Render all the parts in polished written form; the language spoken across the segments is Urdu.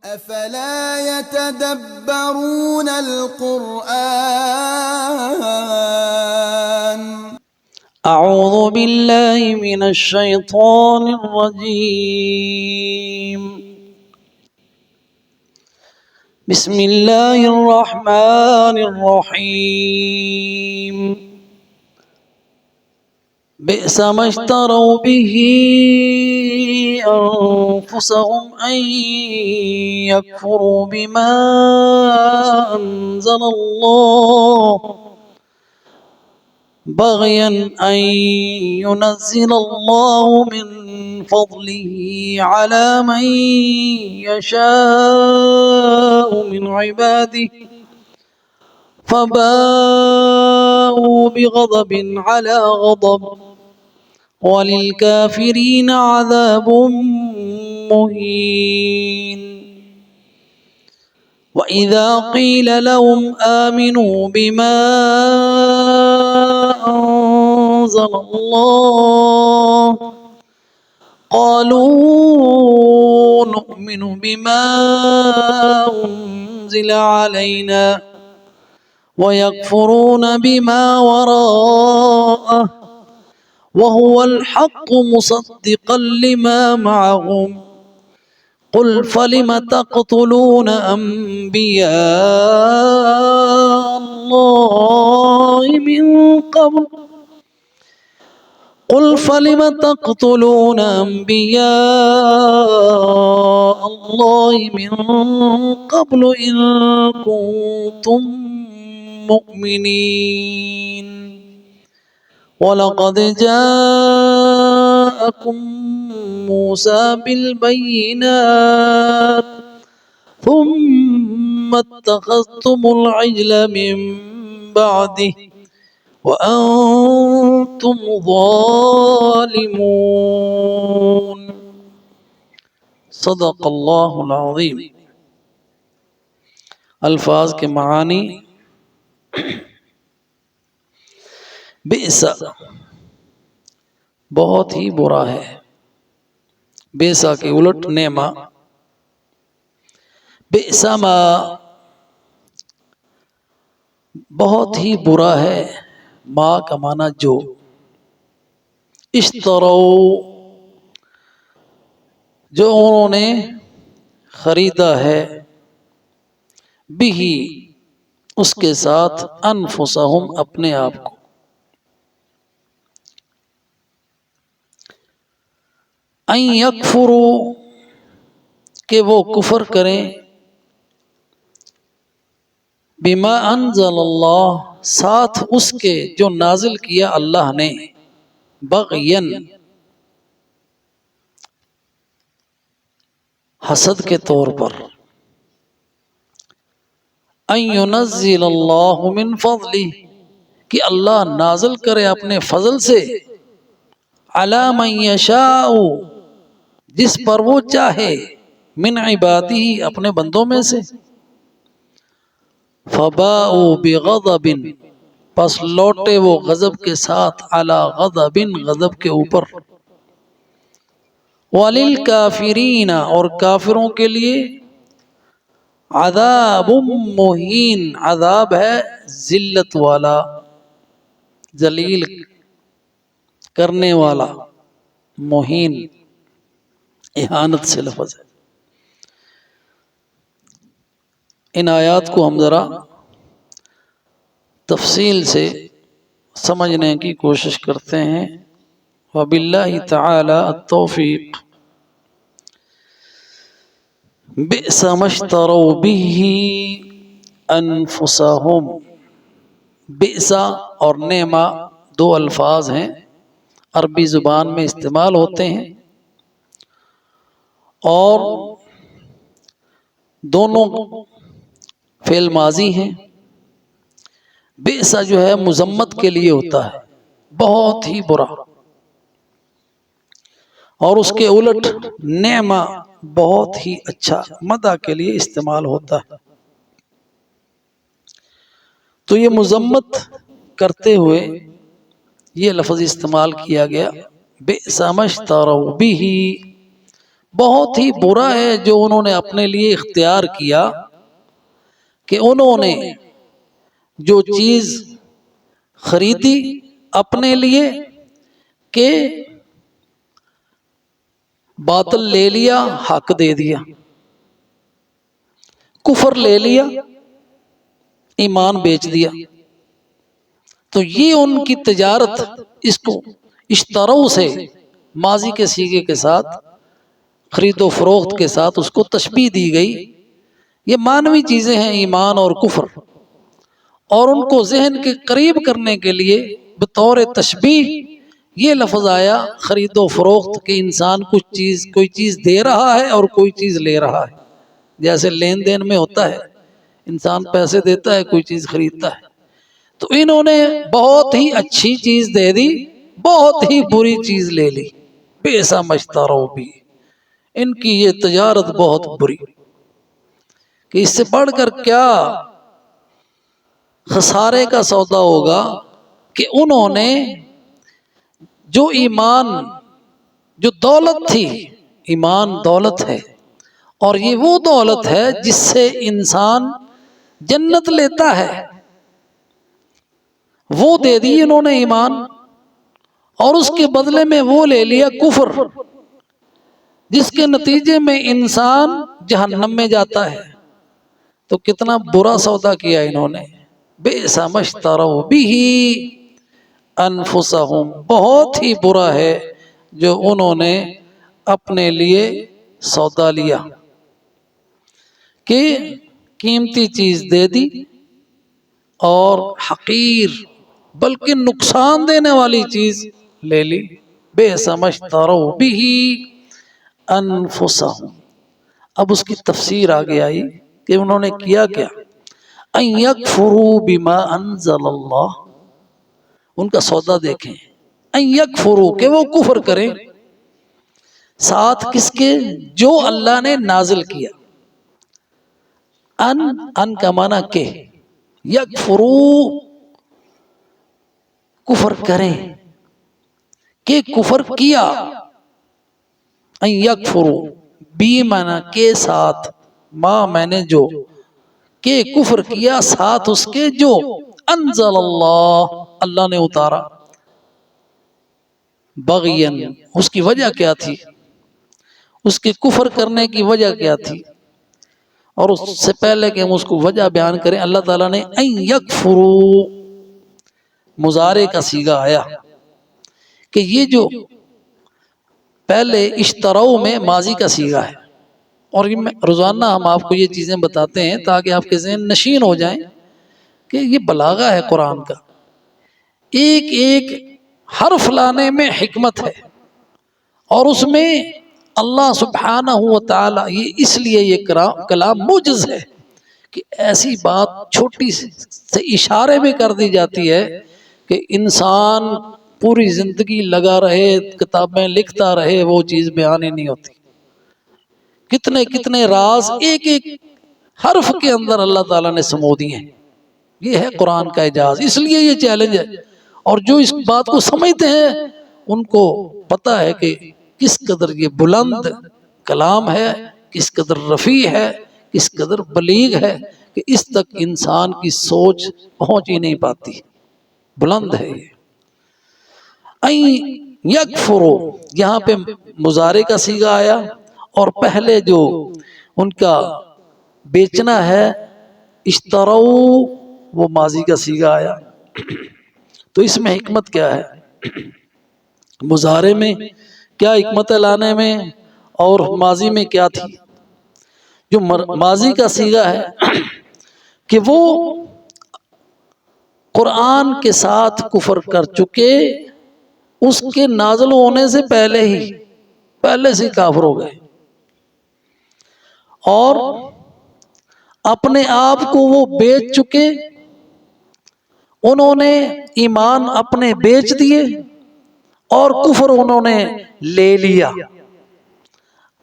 أفلا يتدبرون القرآن. أعوذ بالله من الشيطان الرجيم. بسم الله الرحمن الرحيم. بئس ما اشتروا به أنفسهم أن يكفروا بما أنزل الله بغيا أن ينزل الله من فضله على من يشاء من عباده فباءوا بغضب على غضب وللكافرين عذاب مهين. وإذا قيل لهم آمنوا بما أنزل الله قالوا نؤمن بما أنزل علينا ويكفرون بما وراءه وهو الحق مصدقا لما معهم قل فلم تقتلون أنبياء الله من قبل قل فلم تقتلون أنبياء الله من قبل إن كنتم مؤمنين ولقد جاءكم موسى بالبينات ثم اتخذتم العجل من بعده وأنتم ظالمون. صدق اللہ العظیم. الفاظ کے معانی: بئس بہت ہی برا ہے، بیسا کے الٹ نعمہ. بئس ما بہت ہی برا ہے، ما کا معنی جو. اشترو جو انہوں نے خریدا ہے، بھی اس کے ساتھ انفسہم اپنے آپ کو. ان یکفروا کہ وہ کفر کریں، بما انزل اللہ ساتھ اس کے جو نازل کیا اللہ نے، بغین حسد کے طور پر. ان ینزل اللہ من فضلہ کہ اللہ نازل کرے اپنے فضل سے، علی من یشاء جس پر وہ چاہے، من عبادہ اپنے بندوں میں سے. فباؤوا بغضب پس لوٹے وہ غضب کے ساتھ، علی غضب غضب کے اوپر. وللکافرین اور کافروں کے لیے، عذاب مہین عذاب ہے ذلت والا، ذلیل کرنے والا. مہین اہانت سے لفظ ہے. ان آیات کو ہم ذرا تفصیل سے سمجھنے کی کوشش کرتے ہیں. وباللہ تعالی التوفیق. بئس ما اشتروا به انفسهم. بئس اور نعمہ دو الفاظ ہیں، عربی زبان میں استعمال ہوتے ہیں، اور دونوں فعل ماضی ہیں. بئس جو ہے مذمت کے لیے ہوتا ہے، بہت ہی برا، اور اس کے الٹ نعمہ بہت ہی اچھا، مدح کے لیے استعمال ہوتا ہے. تو یہ مذمت کرتے ہوئے یہ لفظ استعمال کیا گیا، بئس ما اشتروا به بہت ہی برا ہے جو انہوں نے اپنے لیے اختیار کیا کہ انہوں نے جو چیز خریدی اپنے لیے کہ باطل لے لیا، حق دے دیا، کفر لے لیا، ایمان بیچ دیا۔ تو یہ ان کی تجارت، اس کو اشتروا سے ماضی کے صیغے کے ساتھ، خرید و فروخت کے ساتھ اس کو تشبیہ دی گئی۔ یہ مانوی چیزیں ہیں ایمان اور کفر، اور ان کو ذہن کے قریب کرنے کے لیے بطور تشبیہ یہ لفظ آیا خرید و فروخت، کہ انسان کوئی چیز دے رہا ہے اور کوئی چیز لے رہا ہے، جیسے لین دین میں ہوتا ہے، انسان پیسے دیتا ہے، کوئی چیز خریدتا ہے۔ تو انہوں نے بہت ہی اچھی چیز دے دی، بہت ہی بری چیز لے لی، بئس ما اشتروا بھی، ان کی یہ تجارت بہت بری، کہ اس سے بڑھ کر کیا خسارے کا سودا ہوگا کہ انہوں نے جو ایمان، جو دولت تھی، ایمان دولت ہے، اور یہ وہ دولت ہے جس سے انسان جنت لیتا ہے، وہ دے دی انہوں نے ایمان، اور اس کے بدلے میں وہ لے لیا کفر، جس کے نتیجے میں انسان جہنم میں جاتا ہے۔ تو کتنا برا سودا کیا انہوں نے، بئس ما اشتروا بہ انفسہم، بہت ہی برا ہے جو انہوں نے اپنے لیے سودا لیا، کہ قیمتی چیز دے دی اور حقیر بلکہ نقصان دینے والی چیز لے لی، بئس ما اشتروا بہ انفسہم۔ اب اس کی تفسیر آگے آئی کہ انہوں نے کیا کیا، ان یکفروا بما انزل اللہ، ان کا سودا دیکھیں، ان یکفروا کہ وہ کفر کریں، ساتھ کس کے؟ جو اللہ نے نازل کیا۔ ان کا معنی کہ، یکفروا کفر کریں، کہ کفر کیا، ان یکفروا بی معنی کے ساتھ، ما میں نے جو، کہ کفر کیا ساتھ اس کے جو انزل اللہ، اللہ نے اتارا، بغین، اس کی وجہ کیا تھی، اس کے کفر کرنے کی وجہ کیا تھی؟ اور اس سے پہلے کہ ہم اس کو وجہ بیان کریں، اللہ تعالیٰ نے ان یکفروا مضارع کا صیغہ آیا، کہ یہ جو پہلے اشتروا میں ماضی کا صیغہ ہے، اور روزانہ ہم آپ کو یہ چیزیں بتاتے ہیں تاکہ آپ کے ذہن نشین ہو جائیں کہ یہ بلاغہ ہے قرآن کا، ایک ایک حرف لانے میں حکمت ہے، اور اس میں اللہ سبحانہ و تعالی، یہ اس لیے یہ کلام موجز ہے کہ ایسی بات چھوٹی سے اشارے میں کر دی جاتی ہے کہ انسان پوری زندگی لگا رہے، کتابیں لکھتا رہے، وہ چیز بیان ہی نہیں ہوتی۔ کتنے کتنے راز ایک ایک حرف کے اندر اللہ تعالیٰ نے سمو دیے ہیں۔ یہ ہے قرآن کا اعجاز، اس لیے یہ چیلنج ہے، اور جو اس بات کو سمجھتے ہیں ان کو پتہ ہے کہ کس قدر یہ بلند کلام ہے، کس قدر رفیع ہے، کس قدر بلیغ ہے، کہ اس تک انسان کی سوچ پہنچ ہی نہیں پاتی، بلند ہے یہ۔ این یکفروا، یہاں پہ مضارع کا صیغہ آیا، اور پہلے جو ان کا بیچنا ہے اشتروا، وہ ماضی کا صیغہ آیا۔ تو اس میں حکمت کیا ہے؟ مضارع میں کیا حکمت ہے لانے میں، اور ماضی میں کیا تھی؟ جو ماضی کا صیغہ ہے کہ وہ قرآن کے ساتھ کفر کر چکے، اس کے نازل ہونے سے پہلے سے کافر ہو گئے، اور اپنے آپ کو وہ بیچ چکے، انہوں نے ایمان اپنے بیچ دیے اور کفر انہوں نے لے لیا۔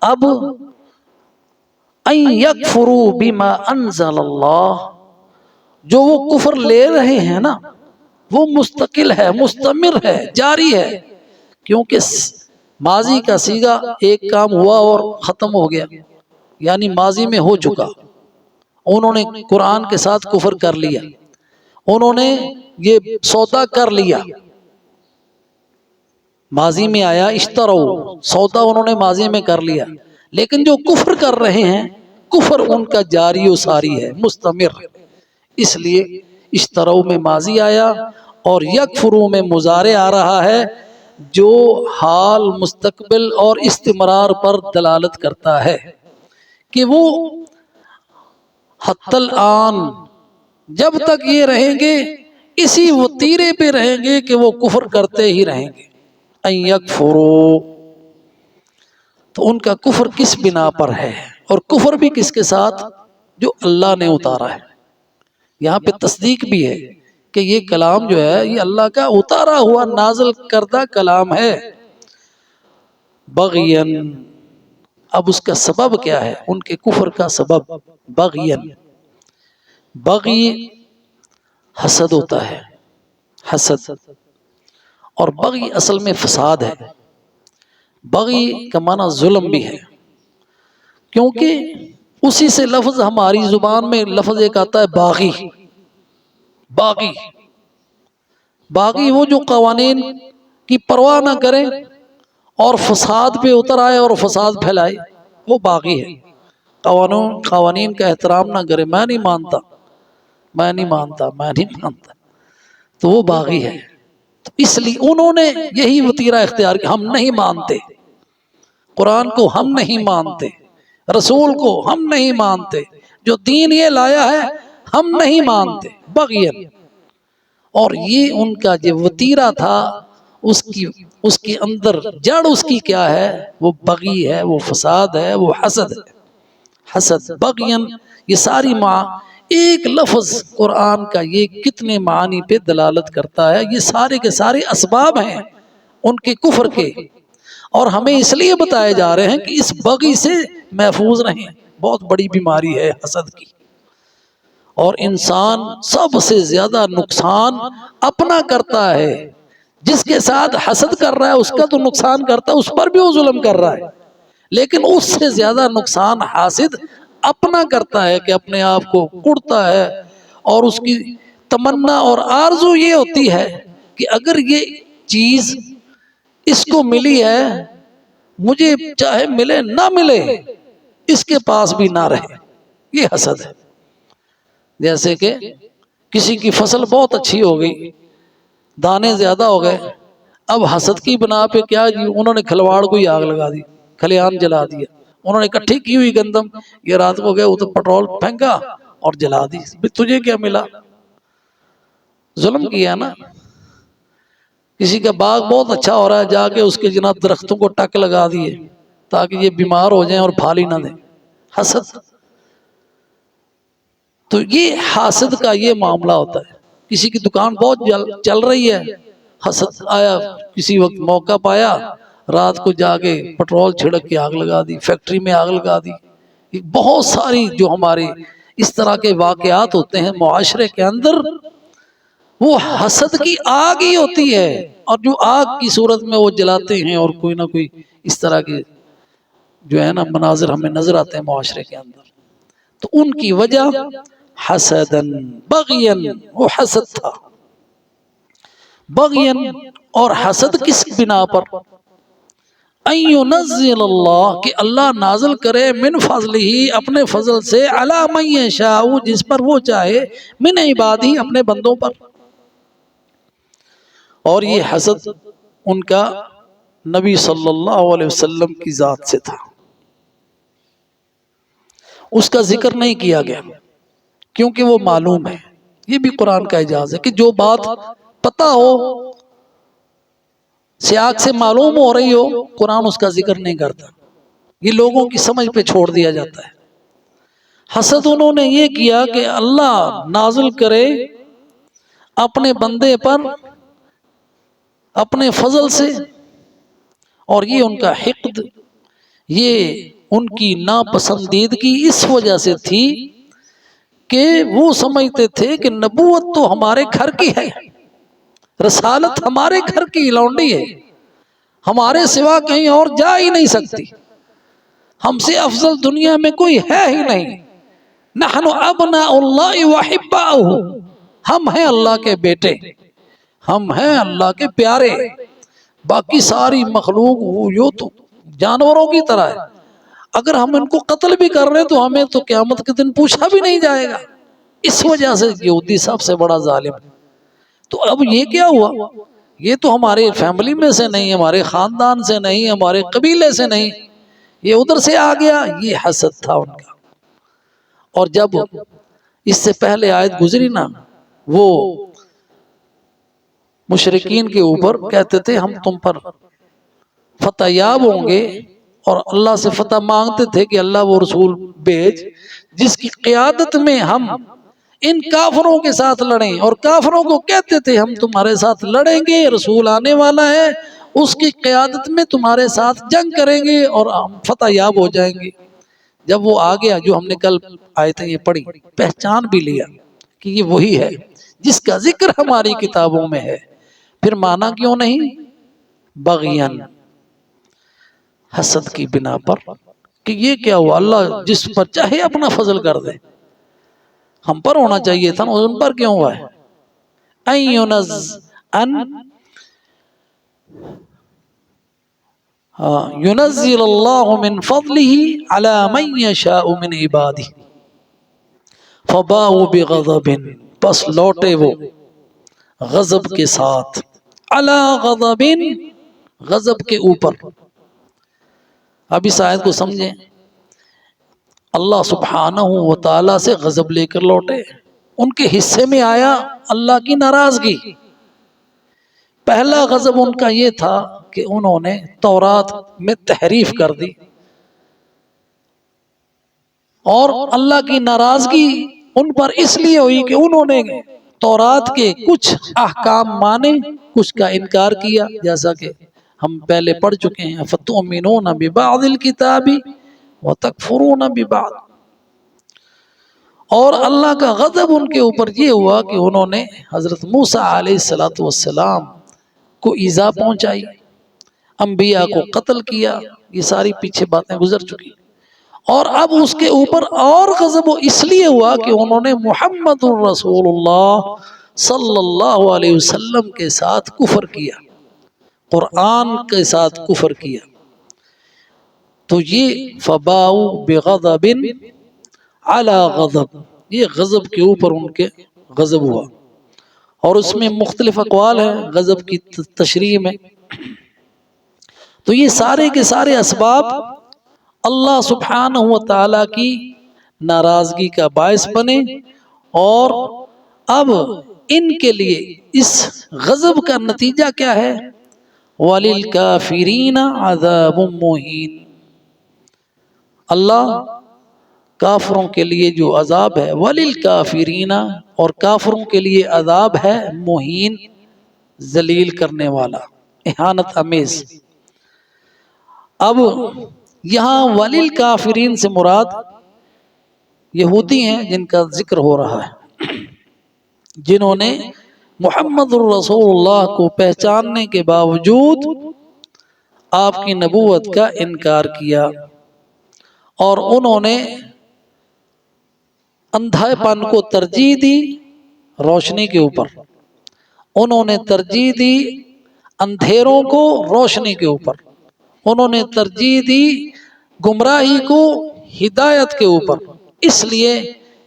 اب ان یکفروا بما انزل اللہ، جو وہ کفر لے رہے ہیں نا، وہ مستقل ہے، مستمر ہے، جاری ہے، کیونکہ ماضی کا صیغہ ایک کام ہوا اور ختم ہو گیا، یعنی ماضی میں ہو چکا، انہوں نے قرآن کے ساتھ کفر کر لیا، انہوں نے یہ سودا کر لیا، ماضی میں آیا اشترو، سودا انہوں نے ماضی میں کر لیا۔ لیکن جو کفر کر رہے ہیں، کفر ان کا جاری و ساری ہے، مستمر، اس لیے اشترو میں ماضی آیا اور یکفرو میں مضارع آ رہا ہے، جو حال، مستقبل اور استمرار پر دلالت کرتا ہے کہ وہ حتی الآن، جب تک یہ رہیں گے اسی وتیرے پہ رہیں گے کہ وہ کفر کرتے ہی رہیں گے۔ ان یکفروا، تو ان کا کفر کس بنا پر ہے، اور کفر بھی کس کے ساتھ؟ جو اللہ نے اتارا ہے۔ یہاں پہ تصدیق بھی ہے کہ یہ کلام جو ہے یہ اللہ کا اتارا ہوا نازل کردہ کلام ہے۔ بغین، اب اس کا سبب کیا ہے؟ ان کے کفر کا سبب بغین، بغی حسد ہوتا ہے، حسد، اور بغی اصل میں فساد ہے۔ بغی کا معنی ظلم بھی ہے، کیونکہ اسی سے لفظ ہماری زبان میں لفظ ایک آتا ہے باغی۔ باغی، باغی وہ جو قوانین کی پرواہ نہ کرے اور فساد پہ اتر آئے اور فساد پھیلائے، وہ باغی ہے۔ قوانین کا احترام نہ کرے، میں نہیں مانتا، میں نہیں مانتا، میں نہیں مانتا، تو وہ باغی ہے۔ تو اس لیے انہوں نے یہی وتیرہ اختیار کیا، ہم نہیں مانتے، قرآن کو ہم نہیں مانتے، رسول کو ہم نہیں مانتے، جو دین یہ لایا ہے ہم نہیں مانتے، بغین۔ اور یہ ان کا جو وتیرہ تھا، اس کے اندر جڑ اس کی کیا ہے؟ وہ بغی ہے، وہ فساد ہے، وہ حسد ہے۔ حسد، بغین، یہ ساری ایک لفظ قرآن کا یہ کتنے معانی پہ دلالت کرتا ہے؟ یہ سارے کے سارے اسباب ہیں ان کے کفر کے، اور ہمیں اس لیے بتائے جا رہے ہیں کہ اس بغی سے محفوظ رہیں۔ بہت بڑی بیماری ہے حسد کی، اور انسان سب سے زیادہ نقصان اپنا کرتا ہے۔ جس کے ساتھ حسد کر رہا ہے اس کا تو نقصان کرتا ہے، اس پر بھی وہ ظلم کر رہا ہے، لیکن اس سے زیادہ نقصان حاسد اپنا کرتا ہے کہ اپنے آپ کو کڑتا ہے، اور اس کی تمنا اور آرزو یہ ہوتی ہے کہ اگر یہ چیز اس کو ملی ہے، مجھے چاہے ملے نہ ملے، اس کے پاس بھی نہ رہے۔ یہ حسد ہے۔ جیسے کہ کسی کی فصل بہت اچھی ہو گئی، دانے زیادہ ہو گئے، اب حسد کی بنا پہ کیا جی، انہوں نے کھلواڑ کو ہی آگ لگا دی، کھلیان جلا دیا۔ انہوں نے اکٹھی کی ہوئی گندم، یہ رات کو گئے وہ تو پٹرول پھینکا اور جلا دی، تجھے کیا ملا؟ ظلم کیا نا۔ کسی کا باغ بہت اچھا ہو رہا ہے، جا کے اس کے جناب درختوں کو ٹک لگا دیے تاکہ یہ بیمار ہو جائیں اور پھال ہی نہ دیں۔ حسد۔ تو یہ حاسد کا یہ معاملہ ہوتا ہے۔ کسی کی دکان بہت چل رہی ہے، حسد آیا، کسی وقت موقع پایا، رات کو جا کے پٹرول چھڑک کے آگ لگا دی، فیکٹری میں آگ لگا دی۔ بہت ساری جو ہمارے اس طرح کے واقعات ہوتے ہیں معاشرے کے اندر، وہ حسد کی آگ ہی ہوتی ہے، اور جو آگ کی صورت میں وہ جلاتے ہیں، اور کوئی نہ کوئی اس طرح کے جو ہے نا مناظر ہمیں نظر آتے ہیں معاشرے کے اندر۔ تو ان کی وجہ حسدن بغین، وہ حسد تھا۔ بغین اور حسد کس بنا پر؟ ان ينزل اللہ، کہ اللہ نازل کرے، من فضلہ، اپنے فضل سے، علی من یشاء، جس پر وہ چاہے، من عبادہ، اپنے بندوں پر۔ اور یہ حسد ان کا نبی صلی اللہ علیہ وسلم کی ذات سے تھا، اس کا ذکر نہیں کیا گیا کیونکہ وہ معلوم ہے۔ یہ بھی قرآن کا اعجاز ہے کہ جو بات پتہ ہو، سیاق سے معلوم ہو رہی ہو، قرآن اس کا ذکر نہیں کرتا، یہ لوگوں کی سمجھ پہ چھوڑ دیا جاتا ہے۔ حسد انہوں نے یہ کیا کہ اللہ نازل کرے اپنے بندے پر اپنے فضل سے، اور یہ ان کا حقد، یہ ان کی ناپسندیدگی اس وجہ سے تھی کہ وہ سمجھتے تھے کہ نبوت تو ہمارے گھر کی ہے، رسالت ہمارے گھر کی لونڈی ہے، ہمارے سوا کہیں اور جا ہی نہیں سکتی، ہم سے افضل دنیا میں کوئی ہے ہی نہیں۔ نحن ابناء اللہ وحباؤہ، ہم ہیں اللہ کے بیٹے، ہم ہیں اللہ کے پیارے۔ باقی ساری مخلوق یوں تو جانوروں کی طرح ہے، اگر ہم ان کو قتل بھی کر رہے ہیں تو ہمیں تو قیامت کے دن پوچھا بھی نہیں جائے گا۔ اس وجہ سے یہودی سب سے بڑا ظالم ہے۔ تو اب یہ کیا ہوا؟ یہ تو ہمارے فیملی میں سے نہیں، ہمارے خاندان سے نہیں، ہمارے قبیلے سے نہیں، یہ ادھر سے آ گیا۔ یہ حسد تھا ان کا۔ اور جب اس سے پہلے آیت گزری نا، وہ مشرکین کے اوپر کہتے تھے ہم تم پر فتح یاب ہوں گے، اور اللہ سے فتح مانگتے تھے کہ اللہ وہ رسول بھیج جس کی قیادت میں ہم ان کافروں کے ساتھ لڑیں، اور کافروں کو کہتے تھے ہم تمہارے ساتھ لڑیں گے، رسول آنے والا ہے، اس کی قیادت میں تمہارے ساتھ جنگ کریں گے اور ہم فتح یاب ہو جائیں گے۔ جب وہ آ گیا، جو ہم نے کل آیتیں یہ پڑھی، پہچان بھی لیا کہ یہ وہی ہے جس کا ذکر ہماری کتابوں میں ہے، پھر مانا کیوں نہیں؟ بغین، حسد کی بنا پر، کہ یہ کیا ہوا، اللہ جس پر چاہے اپنا فضل کر دے، ہم پر ہونا چاہیے تھا، ان پر کیوں ہوا ہے؟ ينزل اللہ من فضلہ علی من یشاء من عبادہ فباؤوا بغضب، بس لوٹے وہ غضب کے ساتھ، علی غضب، غضب کے اوپر۔ اب اس آیت کو سمجھیں، اللہ سبحانہ و تعالی سے غضب لے کر لوٹے، ان کے حصے میں آیا اللہ کی ناراضگی۔ پہلا غضب ان کا یہ تھا کہ انہوں نے تورات میں تحریف کر دی، اور اللہ کی ناراضگی ان پر اس لیے ہوئی کہ انہوں نے تورات کے کچھ احکام مانے، کچھ کا انکار کیا، جیسا کہ ہم پہلے پڑھ چکے ہیں، فَتُؤْمِنُونَ بِبَعْضِ الْكِتَابِ وَتَكْفُرُونَ بِبَعْضٍ۔ اور اللہ کا غضب ان کے اوپر یہ ہوا کہ انہوں نے حضرت موسیٰ علیہ السلام کو ایذا پہنچائی، انبیاء کو قتل کیا، یہ ساری پیچھے باتیں گزر چکی۔ اور اب اس کے اوپر اور غضب اس لیے ہوا کہ انہوں نے محمد الرسول اللہ صلی اللہ علیہ وسلم کے ساتھ کفر کیا، قرآن کے ساتھ کفر کیا۔ تو یہ فباؤوا بغضب علی غضب، یہ غضب کے اوپر ان کے غضب ہوا۔ اور اس میں مختلف اقوال ہیں غضب کی تشریح میں۔ تو یہ سارے کے سارے اسباب اللہ سبحانہ و تعالی کی ناراضگی کا باعث بنے، اور اب ان کے لیے اس غضب کا نتیجہ کیا ہے؟ وَلِلْكَافِرِينَ عَذَابٌ مُّهِينٌ، اللہ کافروں کے لیے جو عذاب ہے، وَلِلْكَافِرِينَ، اور کافروں کے لیے عذاب ہے مہین، ذلیل کرنے والا، اہانت امیز۔ اب یہاں وَلِلْكَافِرِينَ سے مراد یہودی ہیں جن کا ذکر ہو رہا ہے، جنہوں نے محمد الرسول اللہ کو پہچاننے کے باوجود آپ کی نبوت کا انکار کیا، اور انہوں نے اندھے پن کو ترجیح دی روشنی کے اوپر، انہوں نے ترجیح دی اندھیروں کو روشنی کے اوپر، انہوں نے ترجیح دی گمراہی کو ہدایت کے اوپر، اس لیے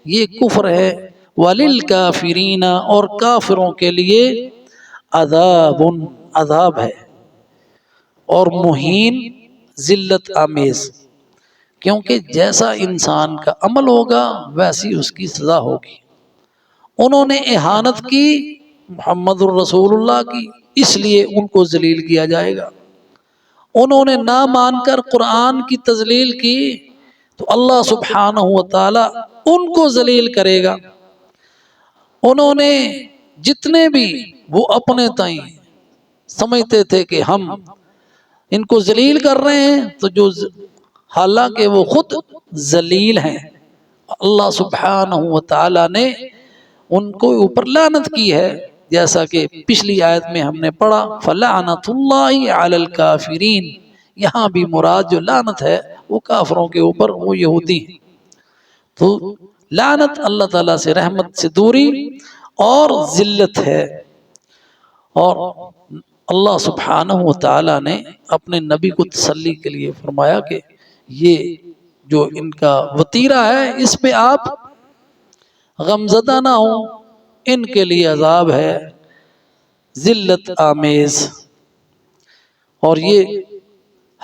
یہ کفر ہے۔ وَلِلْكَافِرِينَ، اور کافروں کے لیے عذاب، عذاب ہے، اور مہین، ذلت آمیز، کیونکہ جیسا انسان کا عمل ہوگا ویسی اس کی سزا ہوگی۔ انہوں نے اہانت کی محمد الرسول اللہ کی، اس لیے ان کو ذلیل کیا جائے گا۔ انہوں نے نہ مان کر قرآن کی تذلیل کی تو اللہ سبحانہ و تعالی ان کو ذلیل کرے گا۔ انہوں نے جتنے بھی وہ اپنے تائیں سمجھتے تھے کہ ہم ان کو ذلیل کر رہے ہیں، تو جو حالانکہ وہ خود ذلیل ہیں، اللہ سبحانہ و تعالی نے ان کو اوپر لعنت کی ہے جیسا کہ پچھلی آیت میں ہم نے پڑھا فَلَعْنَةُ اللَّهِ عَلَى الْكَافِرِينَ، یہاں بھی مراد جو لعنت ہے وہ کافروں کے اوپر، وہ یہودی ہیں۔ تو لعنت اللہ تعالیٰ سے، رحمت سے دوری اور ذلت ہے۔ اور اللہ سبحانہ و تعالیٰ نے اپنے نبی کو تسلی کے لیے فرمایا کہ یہ جو ان کا وتیرہ ہے اس پہ آپ غمزدہ نہ ہوں، ان کے لیے عذاب ہے ذلت آمیز۔ اور یہ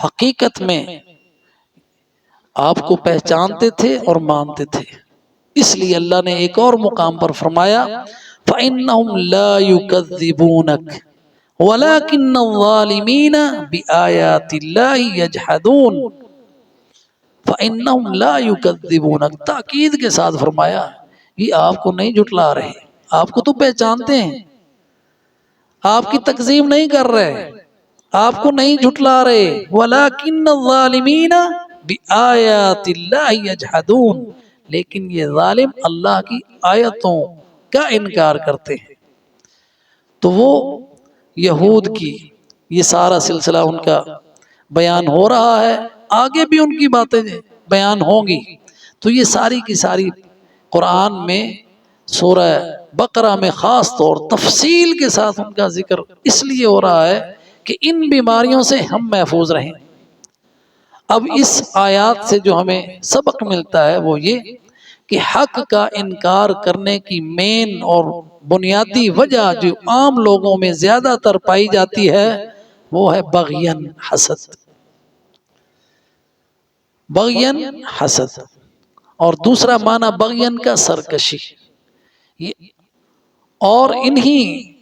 حقیقت میں آپ کو پہچانتے تھے اور مانتے تھے، اس لیے اللہ نے ایک اور مقام پر فرمایا فَإِنَّهُمْ لَا يُكَذِّبُونَكَ وَلَكِنَّ الظَّالِمِينَ بِآيَاتِ اللَّهِ يَجْحَدُونَ۔ فَإِنَّهُمْ لَا يُكَذِّبُونَكَ، تاکید کے ساتھ فرمایا یہ آپ کو نہیں جھٹلا رہے، آپ کو تو پہچانتے ہیں، آپ کی تکذیب نہیں کر رہے، آپ کو نہیں جھٹلا رہے، وَلَكِنَّ الظَّالِمِينَ بِآيَاتِ اللَّهِ يَجْحَدُونَ، لیکن یہ ظالم اللہ کی آیتوں کا انکار کرتے ہیں۔ تو وہ یہود کی یہ سارا سلسلہ ان کا بیان ہو رہا ہے، آگے بھی ان کی باتیں بیان ہوں گی۔ تو یہ ساری کی ساری قرآن میں سورہ بقرہ میں خاص طور تفصیل کے ساتھ ان کا ذکر اس لیے ہو رہا ہے کہ ان بیماریوں سے ہم محفوظ رہیں۔ اب اس آیات سے جو ہمیں سبق ملتا ہے وہ یہ کہ حق کا انکار کرنے کی مین اور بنیادی وجہ جو عام لوگوں میں زیادہ تر پائی جاتی ہے وہ ہے بغین، حسد، بغین حسد، اور دوسرا معنی بغین کا سرکشی۔ اور انہی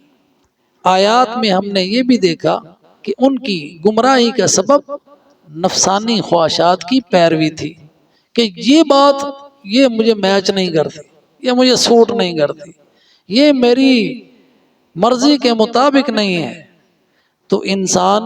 آیات میں ہم نے یہ بھی دیکھا کہ ان کی گمراہی کا سبب نفسانی خواہشات کی پیروی تھی کہ یہ بات یہ مجھے میچ نہیں کرتی، یہ مجھے سوٹ نہیں کرتی، یہ میری مرضی کے مطابق نہیں ہے۔ تو انسان